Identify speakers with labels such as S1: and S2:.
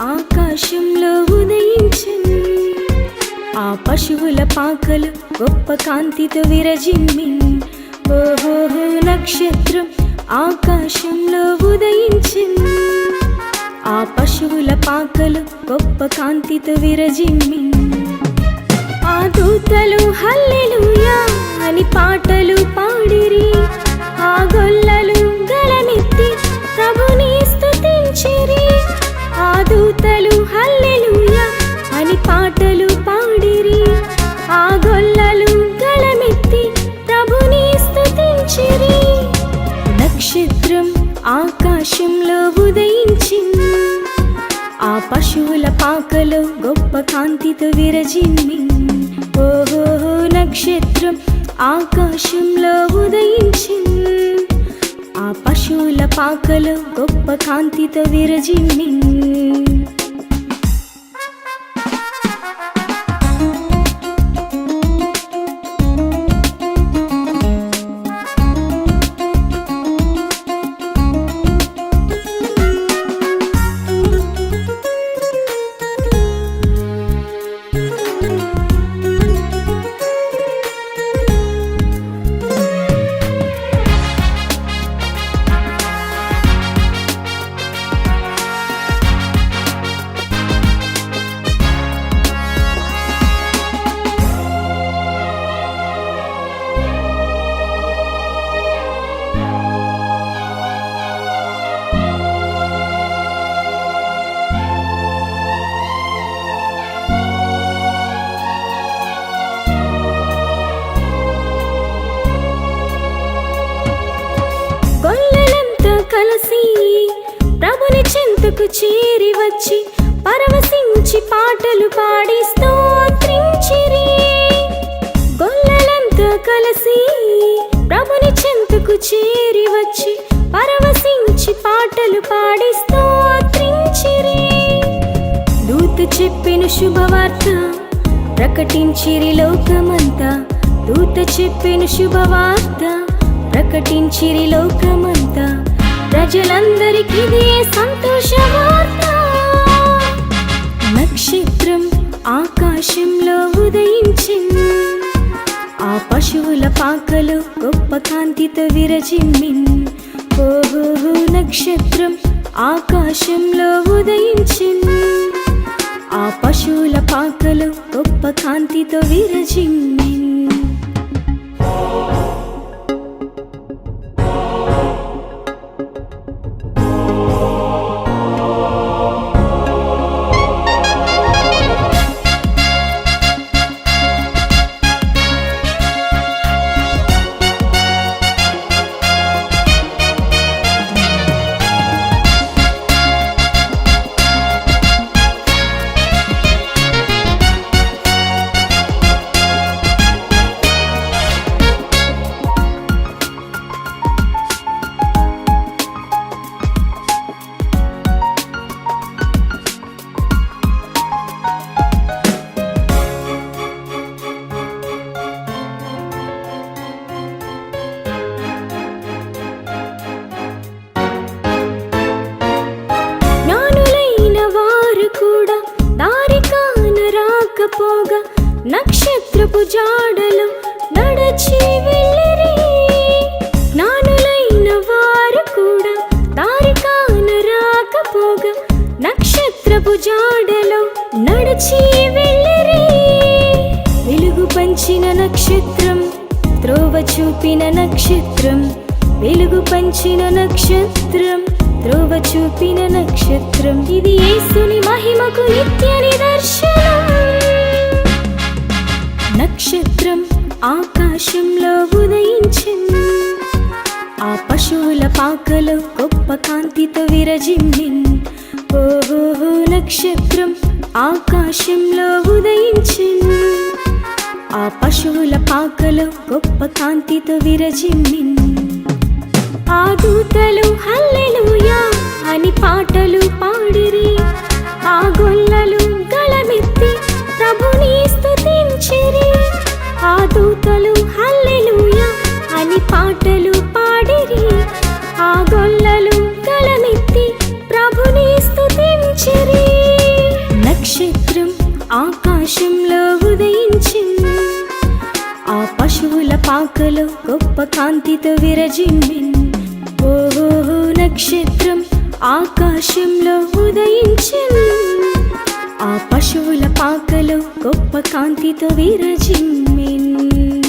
S1: ఆకాశంలో ఉదయించెను. ఆ పశువుల పాకలు గొప్ప కాంతితో విరజిమ్మిన్. ఓహోహో నక్షత్రం ఆకాశంలో ఉదయించెను. ఆ పశువుల పాకలు గొప్ప కాంతితో విరజిమ్మిన్. ఆ దూతలు హల్లెలూయా అని పాటలు పాడిరి. ఆ గొల్లలు గలమెత్తి ప్రభుని స్తుతించిరి. ఆ దూతలు హల్లెలూయా అని పాటలు పాడిరి. ఆ గొల్లలు గలమెత్తి ప్రభుని స్తుతించిరి. నక్షత్రం ఆకాశంలో ఉదయించింది. ఆ పశువుల పాకలో గొప్ప కాంతితో విరజిమ్మిన్. ఓహోహో నక్షత్రం ఆకాశంలో ఉదయించింది. ఆ పశువుల పాకలో గొప్ప కాంతితో విరజిమ్మిన్. కలిసి ప్రభుని చెంతకు చేరి వచ్చి పరవశించి పాటలు పాడి స్తోత్రించిరి. గొల్లలంతా కలిసి ప్రభుని చెంతకు చేరి వచ్చి పరవశించి పాటలు పాడి స్తోత్రించిరి. దూత చెప్పిన శుభవార్త ప్రకటించిరి లోకమంతా. దూత చెప్పిన శుభవార్త ప్రకటించిరి లోకమంతా. ప్రజలందరికీ ఇదే సంతోషవార్త. నక్షత్రం ఆకాశంలో ఉదయించింది. ఆ పశువుల పాకలో గొప్ప కాంతితో విరజిమ్మిన్. ఓహోహో నక్షత్రం ఆకాశంలో ఉదయించింది. ఆ పశువుల పాకలో గొప్ప కాంతితో విరజిమ్మిన్. పోగా నక్షత్రపు జాడలో నడచి వెళ్ళిరి. జ్ఞానులైన వారు కూడా దారి కానరాకపోగా నక్షత్రపు జాడలో నడచి వెళ్ళిరి. వెలుగు పంచిన నక్షత్రం, త్రోవ చూపిన నక్షత్రం. వెలుగు పంచిన నక్షత్రం, త్రోవ చూపిన నక్షత్రం. ఇది యేసుని మహిమకు నిత్య నిదర్శనం. నక్షత్రం ఆకాశంలో ఉదయించింది. ఆ పశువుల పాకలో గొప్ప కాంతితో విరజిమ్మిన్. ఓహోహో నక్షత్రం ఆకాశంలో ఉదయించింది. ఆ పశువుల పాకలో గొప్ప కాంతితో విరజిమ్మిన్. ఆ దూతలు హల్లెలూయా అని పాటలు పాడిరి. ఆ గొల్లలు గలమెత్తి ప్రభుని స్తుతించిరి. ఆ దూతలు హల్లెలూయా అని పాటలు పాడిరి. ఆ గొల్లలు గలమెత్తి ప్రభుని స్తుతించిరి. కాంతితో విరజిమ్మెన్. ఓహో నక్షత్రం ఆకాశంలో ఉదయించెన్. ఆ పశువుల పాకలో గొప్ప కాంతితో విరజిమ్మెన్.